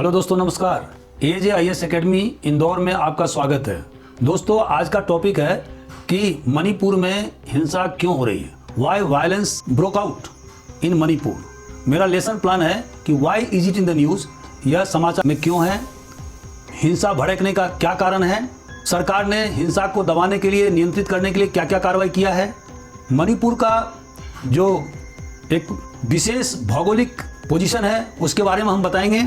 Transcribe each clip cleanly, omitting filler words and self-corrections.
Hello दोस्तों, नमस्कार। AJIS academy Indore में आपका स्वागत है। दोस्तों, आज का टॉपिक है कि मणिपुर में हिंसा क्यों हो रही है। Why violence broke out in Manipur. मेरा लेसन प्लान है कि why is it in the news, यह समाचार में क्यों है, हिंसा भड़कने का क्या कारण है, सरकार ने हिंसा को दबाने के लिए, नियंत्रित करने के लिए क्या क्या कार्रवाई किया है। मणिपुर का जो एक विशेष भौगोलिक पोजीशन है उसके बारे में हम बताएंगे।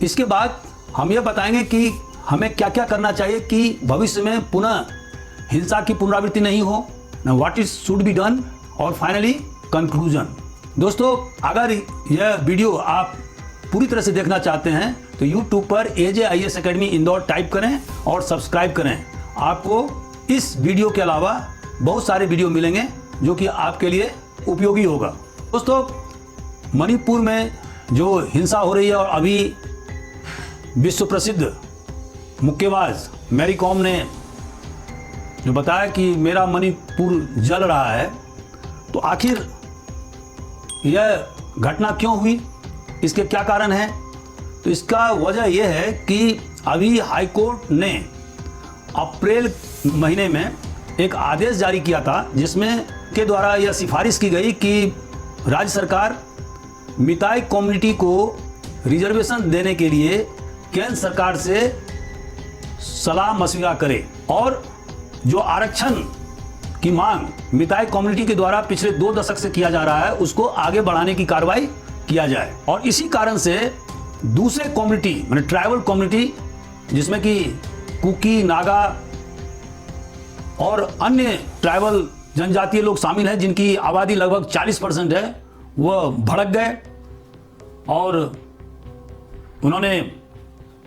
इसके बाद हम यह बताएंगे कि हमें क्या क्या करना चाहिए कि भविष्य में पुनः हिंसा की पुनरावृत्ति नहीं हो, what is should be done, और फाइनली कंक्लूजन। दोस्तों, अगर यह वीडियो आप पूरी तरह से देखना चाहते हैं तो YouTube पर AJIS एकेडमी इंदौर टाइप करें और सब्सक्राइब करें। आपको इस वीडियो के अलावा बहुत सारे वीडियो मिलेंगे जो कि आपके लिए उपयोगी होगा। दोस्तों, मणिपुर में जो हिंसा हो रही है और अभी विश्व प्रसिद्ध मुक्केबाज मैरी कॉम ने जो बताया कि मेरा मणिपुर जल रहा है, तो आखिर यह घटना क्यों हुई, इसके क्या कारण हैं। तो इसका वजह यह है कि अभी हाईकोर्ट ने अप्रैल महीने में एक आदेश जारी किया था जिसमें के द्वारा यह सिफारिश की गई कि राज्य सरकार मिताई कम्युनिटी को रिजर्वेशन देने के लिए केंद्र सरकार से सलाह मशविरा करे और जो आरक्षण की मांग मिताई कम्युनिटी के द्वारा पिछले 2 दशक से किया जा रहा है उसको आगे बढ़ाने की कार्रवाई किया जाए। और इसी कारण से दूसरे कम्युनिटी माने ट्राइबल कम्युनिटी जिसमें कि कुकी, नागा और अन्य ट्राइबल जनजातीय लोग शामिल हैं जिनकी आबादी लगभग 40% है, वह भड़क गए और उन्होंने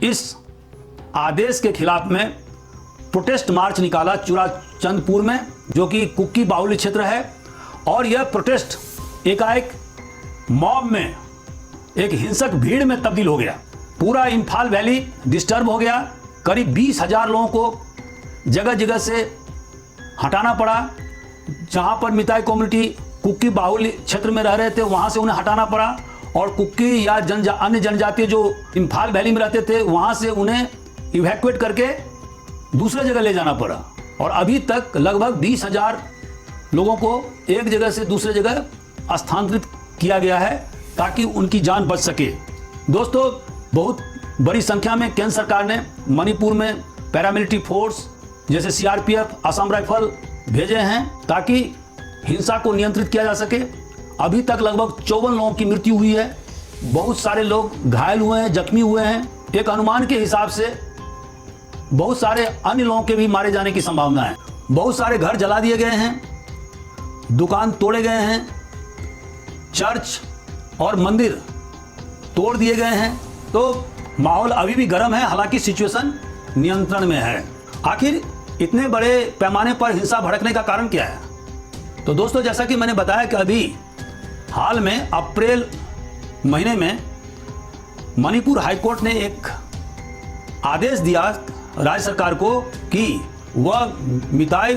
इस आदेश के खिलाफ में प्रोटेस्ट मार्च निकाला चूड़ाचंदपुर में, जो कि कुकी बाहुल्य क्षेत्र है। और यह प्रोटेस्ट एकाएक मॉब में, एक हिंसक भीड़ में तब्दील हो गया। पूरा इम्फाल वैली डिस्टर्ब हो गया। करीब 20,000 लोगों को जगह जगह से हटाना पड़ा। जहां पर मिताई कम्युनिटी कुकी बाहुल्य क्षेत्र में रह रहे थे वहां से उन्हें हटाना पड़ा और कुकी या अन्य जनजातीय जो इम्फाल वैली में रहते थे वहां से उन्हें इवैक्यूएट करके दूसरे जगह ले जाना पड़ा। और अभी तक लगभग 20,000 लोगों को एक जगह से दूसरे जगह स्थानांतरित किया गया है ताकि उनकी जान बच सके। दोस्तों, बहुत बड़ी संख्या में केंद्र सरकार ने मणिपुर में पैरामिलिट्री फोर्स जैसे CRPF, असम राइफल भेजे हैं ताकि हिंसा को नियंत्रित किया जा सके। अभी तक लगभग 54 लोगों की मृत्यु हुई है, बहुत सारे लोग घायल हुए हैं, जख्मी हुए हैं। एक अनुमान के हिसाब से बहुत सारे अन्य लोगों के भी मारे जाने की संभावना है। बहुत सारे घर जला दिए गए हैं, दुकान तोड़े गए हैं, चर्च और मंदिर तोड़ दिए गए हैं। तो माहौल अभी भी गर्म है, हालांकि सिचुएशन नियंत्रण में है। आखिर इतने बड़े पैमाने पर हिंसा भड़कने का कारण क्या है। तो दोस्तों, जैसा कि मैंने बताया कि अभी हाल में अप्रैल महीने में मणिपुर हाईकोर्ट ने एक आदेश दिया राज्य सरकार को कि वह मिताई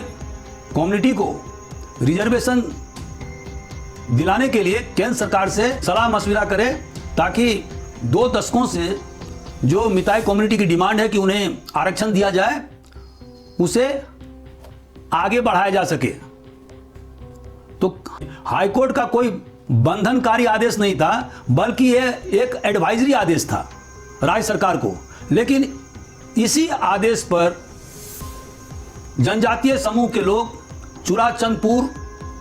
कम्युनिटी को रिजर्वेशन दिलाने के लिए केंद्र सरकार से सलाह मशविरा करे ताकि 2 दशकों से जो मिताई कम्युनिटी की डिमांड है कि उन्हें आरक्षण दिया जाए उसे आगे बढ़ाया जा सके। तो हाईकोर्ट का कोई बंधनकारी आदेश नहीं था, बल्कि यह एक एडवाइजरी आदेश था राज्य सरकार को। लेकिन इसी आदेश पर जनजातीय समूह के लोग चूड़ाचंदपुर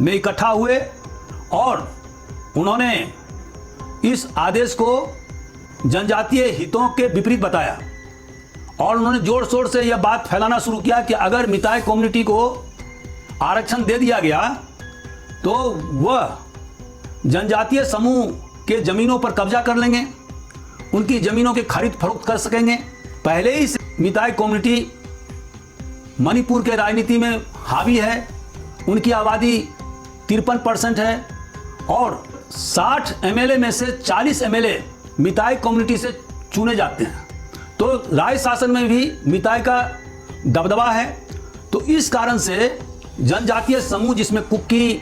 में इकट्ठा हुए और उन्होंने इस आदेश को जनजातीय हितों के विपरीत बताया और उन्होंने जोर शोर से यह बात फैलाना शुरू किया कि अगर मिताई कम्युनिटी को आरक्षण दे दिया गया तो वह जनजातीय समूह के जमीनों पर कब्जा कर लेंगे, उनकी जमीनों की खरीद फरोख्त कर सकेंगे। पहले ही से मिताई कम्युनिटी मणिपुर के राजनीति में हावी है, उनकी आबादी 53% है और 60 MLA में से 40 MLA मिताई कम्युनिटी से चुने जाते हैं। तो राज्य शासन में भी मिताई का दबदबा है। तो इस कारण से जनजातीय समूह जिसमें कुकी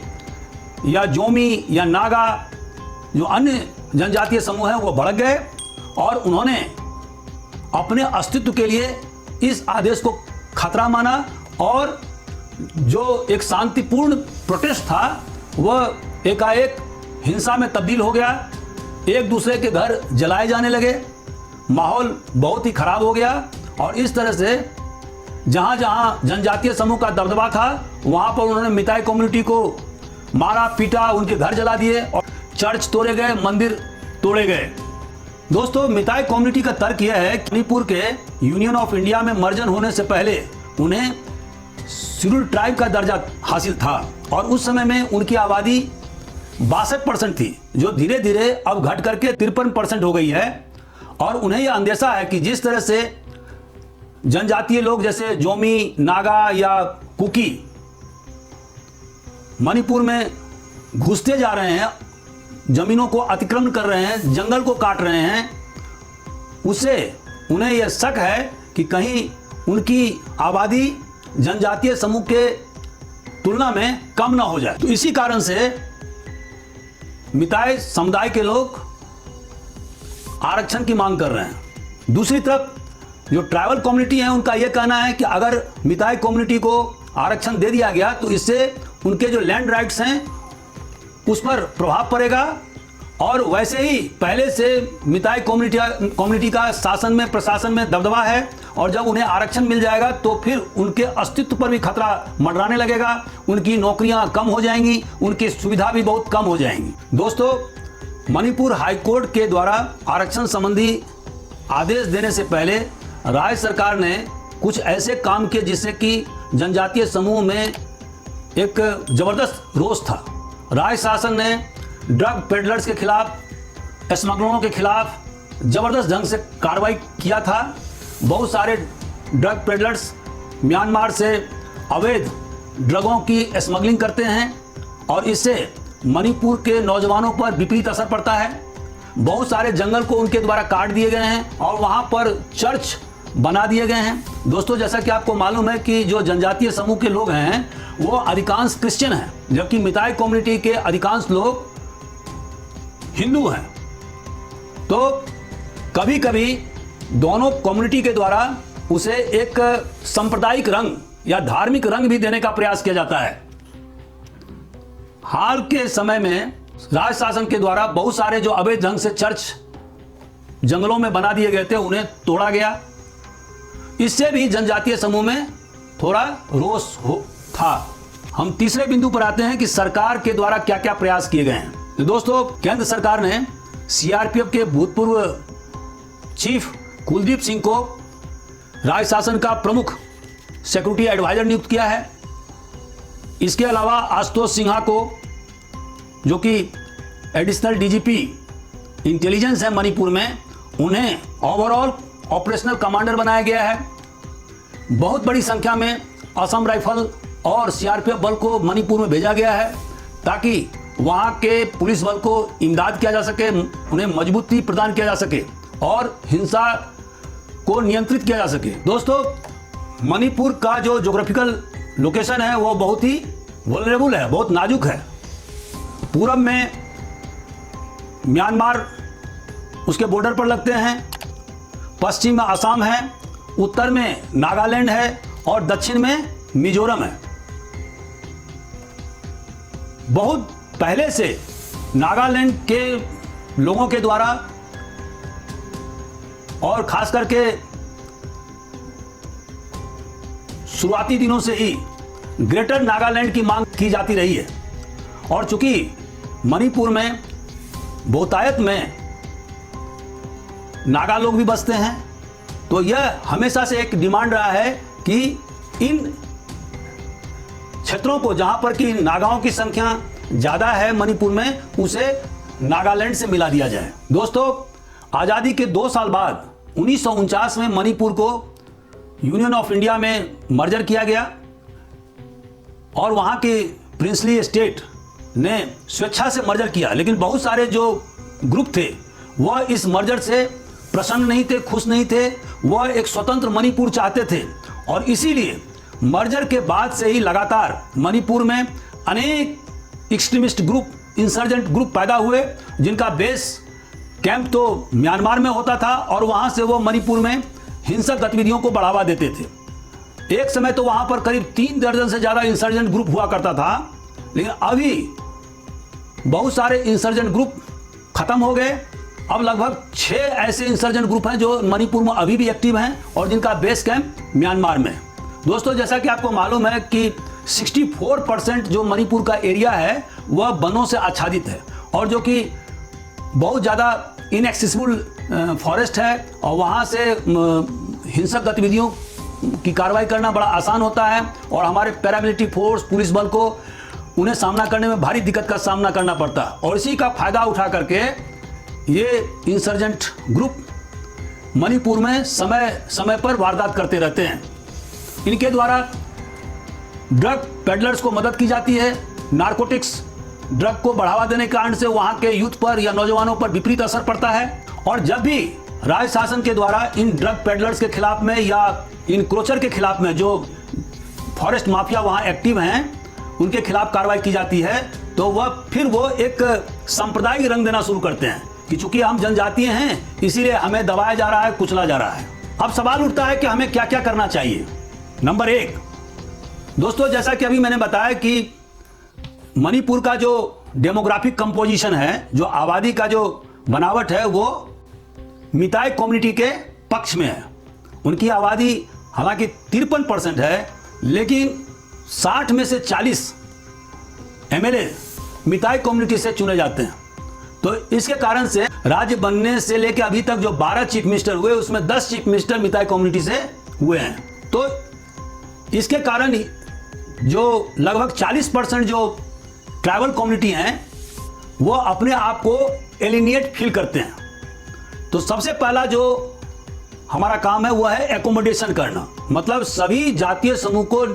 या जोमी या नागा जो अन्य जनजातीय समूह हैं वो भड़क गए और उन्होंने अपने अस्तित्व के लिए इस आदेश को खतरा माना और जो एक शांतिपूर्ण प्रोटेस्ट था वह एकाएक हिंसा में तब्दील हो गया। एक दूसरे के घर जलाए जाने लगे, माहौल बहुत ही खराब हो गया और इस तरह से जहां जहां जनजातीय समूह का दबदबा था वहां पर उन्होंने मिताई कम्युनिटी को मारा पीटा, उनके घर जला दिए और चर्च तोड़े गए, मंदिर तोड़े गए। दोस्तों, मिताई कम्युनिटी का तर्क यह है कि मणिपुर के यूनियन ऑफ इंडिया में मर्जन होने से पहले उन्हें शेड्यूल्ड ट्राइब का दर्जा हासिल था और उस समय में उनकी आबादी 62% थी, जो धीरे धीरे अब घट करके 53% हो गई है। और उन्हें यह अंदेशा है कि जिस तरह से जनजातीय लोग जैसे जोमी, नागा या कुकी मणिपुर में घुसते जा रहे हैं, जमीनों को अतिक्रमण कर रहे हैं, जंगल को काट रहे हैं, उससे उन्हें यह शक है कि कहीं उनकी आबादी जनजातीय समूह के तुलना में कम ना हो जाए। तो इसी कारण से मिताई समुदाय के लोग आरक्षण की मांग कर रहे हैं। दूसरी तरफ जो ट्राइबल कम्युनिटी है उनका यह कहना है कि अगर मिताई कम्युनिटी को आरक्षण दे दिया गया तो इससे उनके जो लैंड राइट्स हैं उस पर प्रभाव पड़ेगा और वैसे ही पहले से मिताई कम्युनिटी का शासन में प्रशासन में दबदबा है और जब उन्हें आरक्षण मिल जाएगा तो फिर उनके अस्तित्व पर भी खतरा मंडराने लगेगा, उनकी नौकरियां कम हो जाएंगी, उनकी सुविधा भी बहुत कम हो जाएंगी। दोस्तों, मणिपुर हाईकोर्ट के द्वारा आरक्षण संबंधी आदेश देने से पहले राज्य सरकार ने कुछ ऐसे काम किए जिससे कि जनजातीय समूह में एक जबरदस्त रोष था। राज्य शासन ने ड्रग पेडलर्स के खिलाफ, स्मगलरों के खिलाफ जबरदस्त ढंग से कार्रवाई किया था। बहुत सारे ड्रग पेडलर्स म्यांमार से अवैध ड्रगों की स्मगलिंग करते हैं और इससे मणिपुर के नौजवानों पर विपरीत असर पड़ता है। बहुत सारे जंगल को उनके द्वारा काट दिए गए हैं और वहां पर चर्च बना दिए गए हैं। दोस्तों, जैसा कि आपको मालूम है कि जो जनजातीय समूह के लोग हैं वो अधिकांश क्रिश्चियन हैं, जबकि मिताई कम्युनिटी के अधिकांश लोग हिंदू हैं। तो कभी कभी दोनों कम्युनिटी के द्वारा उसे एक सांप्रदायिक रंग या धार्मिक रंग भी देने का प्रयास किया जाता है। हाल के समय में राज्य शासन के द्वारा बहुत सारे जो अवैध ढंग से चर्च जंगलों में बना दिए गए थे उन्हें तोड़ा गया। इससे भी जनजातीय समूह में थोड़ा रोष था। हम तीसरे बिंदु पर आते हैं कि सरकार के द्वारा क्या क्या प्रयास किए गए हैं। तो दोस्तों, केंद्र सरकार ने सीआरपीएफ के भूतपूर्व चीफ कुलदीप सिंह को राज्य शासन का प्रमुख सिक्योरिटी एडवाइजर नियुक्त किया है। इसके अलावा आशुतोष सिन्हा को, जो कि एडिशनल डीजीपी इंटेलिजेंस है मणिपुर में, उन्हें ओवरऑल ऑपरेशनल कमांडर बनाया गया है। बहुत बड़ी संख्या में असम राइफल और सीआरपीएफ बल को मणिपुर में भेजा गया है ताकि वहां के पुलिस बल को इमदाद किया जा सके, उन्हें मजबूती प्रदान किया जा सके और हिंसा को नियंत्रित किया जा सके। दोस्तों, मणिपुर का जो ज्योग्राफिकल लोकेशन है वो बहुत ही वल्नरेबल है, बहुत नाजुक है। पूरब में म्यांमार उसके बॉर्डर पर लगते हैं, पश्चिम में असम है, उत्तर में नागालैंड है और दक्षिण में मिजोरम है। बहुत पहले से नागालैंड के लोगों के द्वारा और खास करके शुरुआती दिनों से ही ग्रेटर नागालैंड की मांग की जाती रही है और चूंकि मणिपुर में बहुतायत में नागा लोग भी बसते हैं तो यह हमेशा से एक डिमांड रहा है कि इन क्षेत्रों को, जहां पर कि नागाओं की संख्या ज्यादा है मणिपुर में, उसे नागालैंड से मिला दिया जाए। दोस्तों, आजादी के 2 साल बाद 1949 में मणिपुर को यूनियन ऑफ इंडिया में मर्जर किया गया और वहां के प्रिंसली स्टेट ने स्वेच्छा से मर्जर किया, लेकिन बहुत सारे जो ग्रुप थे वह इस मर्जर से प्रसन्न नहीं थे, खुश नहीं थे। वह एक स्वतंत्र मणिपुर चाहते थे और इसीलिए मर्जर के बाद से ही लगातार मणिपुर में अनेक एक्सट्रीमिस्ट ग्रुप, इंसर्जेंट ग्रुप पैदा हुए, जिनका बेस कैंप तो म्यांमार में होता था और वहां से वो मणिपुर में हिंसक गतिविधियों को बढ़ावा देते थे। एक समय तो वहां पर करीब 3 दर्जन से ज्यादा इंसर्जेंट ग्रुप हुआ करता था, लेकिन अभी बहुत सारे इंसर्जेंट ग्रुप खत्म हो गए। अब लगभग 6 ऐसे इंसर्जेंट ग्रुप हैं जो मणिपुर में अभी भी एक्टिव हैं और जिनका बेस कैंप म्यांमार में। दोस्तों, जैसा कि आपको मालूम है कि 64% जो मणिपुर का एरिया है वह वनों से आच्छादित है और जो कि बहुत ज़्यादा इनएक्सेसिबल फॉरेस्ट है और वहाँ से हिंसक गतिविधियों की कार्रवाई करना बड़ा आसान होता है और हमारे पैरामिलिट्री फोर्स, पुलिस बल को उन्हें सामना करने में भारी दिक्कत का सामना करना पड़ता है। और इसी का फायदा उठा करके ये इंसर्जेंट ग्रुप मणिपुर में समय समय पर वारदात करते रहते हैं। इनके द्वारा ड्रग पेडलर्स को मदद की जाती है। नारकोटिक्स ड्रग को बढ़ावा देने के कारण से वहां के यूथ पर या नौजवानों पर विपरीत असर पड़ता है। और जब भी राज्य शासन के द्वारा इन ड्रग पेडलर्स के खिलाफ में या इन क्रोचर के खिलाफ में जो फॉरेस्ट माफिया वहां एक्टिव हैं उनके खिलाफ कार्रवाई की जाती है, तो वो एक सांप्रदायिक रंग देना शुरू करते हैं कि चूंकि हम जनजातीय हैं इसीलिए हमें दबाया जा रहा है, कुचला जा रहा है। अब सवाल उठता है कि हमें क्या क्या करना चाहिए। नंबर 1, दोस्तों, जैसा कि अभी मैंने बताया कि मणिपुर का जो डेमोग्राफिक कंपोजिशन है, जो आबादी का जो बनावट है, वो मिताई कम्युनिटी के पक्ष में है। उनकी आबादी हालांकि 53% है, लेकिन 60 में से 40 एमएलए मिताई कम्युनिटी से चुने जाते हैं। तो इसके कारण से राज्य बनने से लेकर अभी तक जो 12 चीफ मिनिस्टर हुए उसमें 10 चीफ मिनिस्टर मिताई कम्युनिटी से हुए हैं। तो इसके कारण जो लगभग 40% जो ट्राइबल कम्युनिटी हैं वो अपने आप को एलिनिएट फील करते हैं। तो सबसे पहला जो हमारा काम है वो है एकोमोडेशन करना, मतलब सभी जातीय समूह को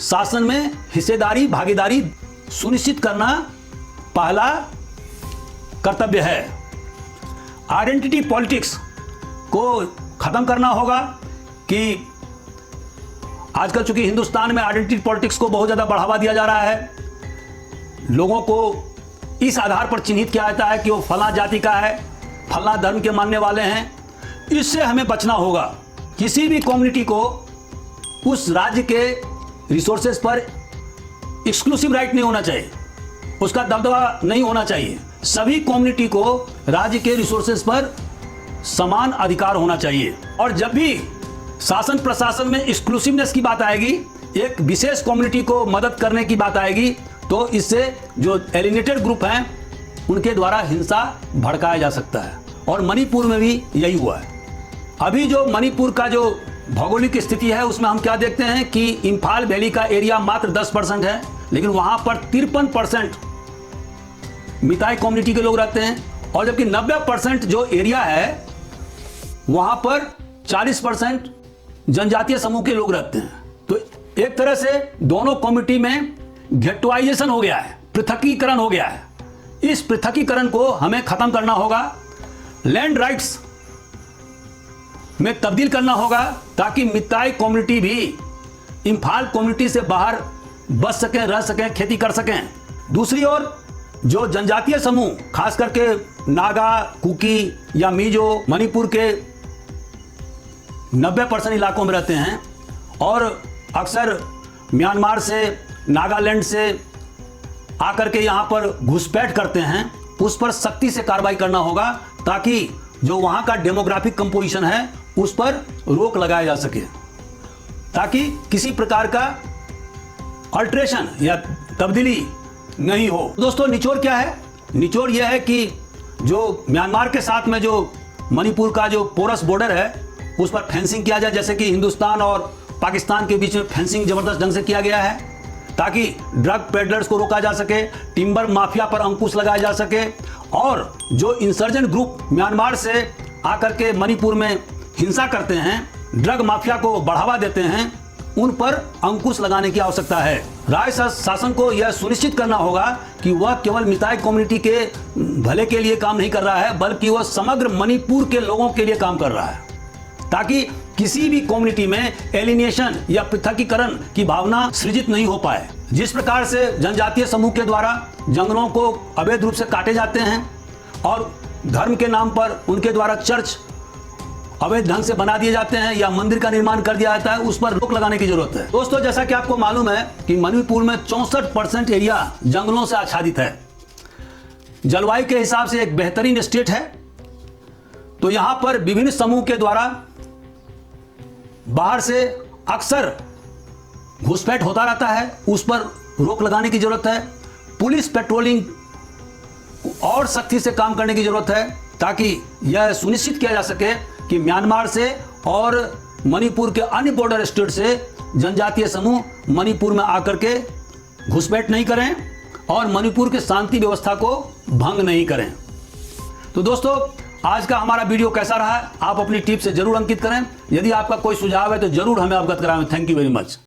शासन में हिस्सेदारी, भागीदारी सुनिश्चित करना पहला कर्तव्य है। आइडेंटिटी पॉलिटिक्स को खत्म करना होगा कि आजकल चूंकि हिंदुस्तान में आइडेंटिटी पॉलिटिक्स को बहुत ज्यादा बढ़ावा दिया जा रहा है, लोगों को इस आधार पर चिन्हित किया जाता है कि वो फला जाति का है, फला धर्म के मानने वाले हैं। इससे हमें बचना होगा। किसी भी कम्युनिटी को उस राज्य के रिसोर्सेज पर एक्सक्लूसिव राइट नहीं होना चाहिए, उसका दबदबा नहीं होना चाहिए। सभी कम्युनिटी को राज्य के रिसोर्सेज पर समान अधिकार होना चाहिए। और जब भी शासन प्रशासन में एक्सक्लूसिवनेस की बात आएगी, एक विशेष कम्युनिटी को मदद करने की बात आएगी, तो इससे जो एलिनेटेड ग्रुप हैं उनके द्वारा हिंसा भड़काया जा सकता है। और मणिपुर में भी यही हुआ है। अभी जो मणिपुर का जो भौगोलिक स्थिति है उसमें हम क्या देखते हैं कि इंफाल वैली का एरिया मात्र 10% है, लेकिन वहां पर 53% मिताई कम्युनिटी के लोग रहते हैं। और जबकि 90% जो एरिया है वहां पर 40% जनजातीय समूह के लोग रहते हैं। तो एक तरह से दोनों कम्युनिटी में गेटवाइजेशन हो गया है, पृथकीकरण हो गया है। इस पृथकीकरण को हमें खत्म करना होगा, लैंड राइट्स में तब्दील करना होगा ताकि मिताई कम्युनिटी भी इंफाल कम्युनिटी से बाहर बच सकें, रह सकें, खेती कर सकें। दूसरी ओर जो जनजातीय समूह खास करके नागा, कुकी या मिजो मणिपुर के 90% इलाकों में रहते हैं और अक्सर म्यांमार से, नागालैंड से आकर के यहाँ पर घुसपैठ करते हैं, उस पर सख्ती से कार्रवाई करना होगा ताकि जो वहाँ का डेमोग्राफिक कंपोजिशन है उस पर रोक लगाया जा सके, ताकि किसी प्रकार का अल्ट्रेशन या तब्दीली नहीं हो। दोस्तों, निचोड़ क्या है? निचोड़ यह है कि जो म्यांमार के साथ में जो मणिपुर का जो पोरस बॉर्डर है उस पर फेंसिंग किया जाए, जैसे कि हिंदुस्तान और पाकिस्तान के बीच में फेंसिंग जबरदस्त ढंग से किया गया है ताकि ड्रग पेडलर्स को रोका जा सके, टिम्बर माफिया पर अंकुश लगाया जा सके और जो इंसर्जेंट ग्रुप म्यांमार से आकर के मणिपुर में हिंसा करते हैं, ड्रग माफिया को बढ़ावा देते हैं, उन पर अंकुश लगाने की आवश्यकता है। राज्य शासन को यह सुनिश्चित करना होगा कि वह केवल मिताई कम्युनिटी के भले के लिए काम नहीं कर रहा है, बल्कि वह समग्र मणिपुर के लोगों के लिए काम कर रहा है, ताकि किसी भी कम्युनिटी में एलिनेशन या पृथकीकरण की भावना सृजित नहीं हो पाए। जिस प्रकार से जनजातीय समूह के द्वारा जंगलों को अवैध रूप से काटे जाते हैं और धर्म के नाम पर उनके द्वारा चर्च अवैध ढंग से बना दिए जाते हैं या मंदिर का निर्माण कर दिया जाता है, उस पर रोक लगाने की जरूरत है। दोस्तों, जैसा कि आपको मालूम है कि मणिपुर में 64% एरिया जंगलों से आच्छादित है। जलवायु के हिसाब से एक बेहतरीन स्टेट है। तो यहां पर विभिन्न समूह के द्वारा बाहर से अक्सर घुसपैठ होता रहता है, उस पर रोक लगाने की जरूरत है। पुलिस पेट्रोलिंग और सख्ती से काम करने की जरूरत है ताकि यह सुनिश्चित किया जा सके कि म्यांमार से और मणिपुर के अन्य बॉर्डर स्टेट से जनजातीय समूह मणिपुर में आकर के घुसपैठ नहीं करें और मणिपुर की शांति व्यवस्था को भंग नहीं करें। तो दोस्तों, आज का हमारा वीडियो कैसा रहा, आप अपनी टिप से जरूर अंकित करें। यदि आपका कोई सुझाव है तो जरूर हमें अवगत कराएं। Thank you very much.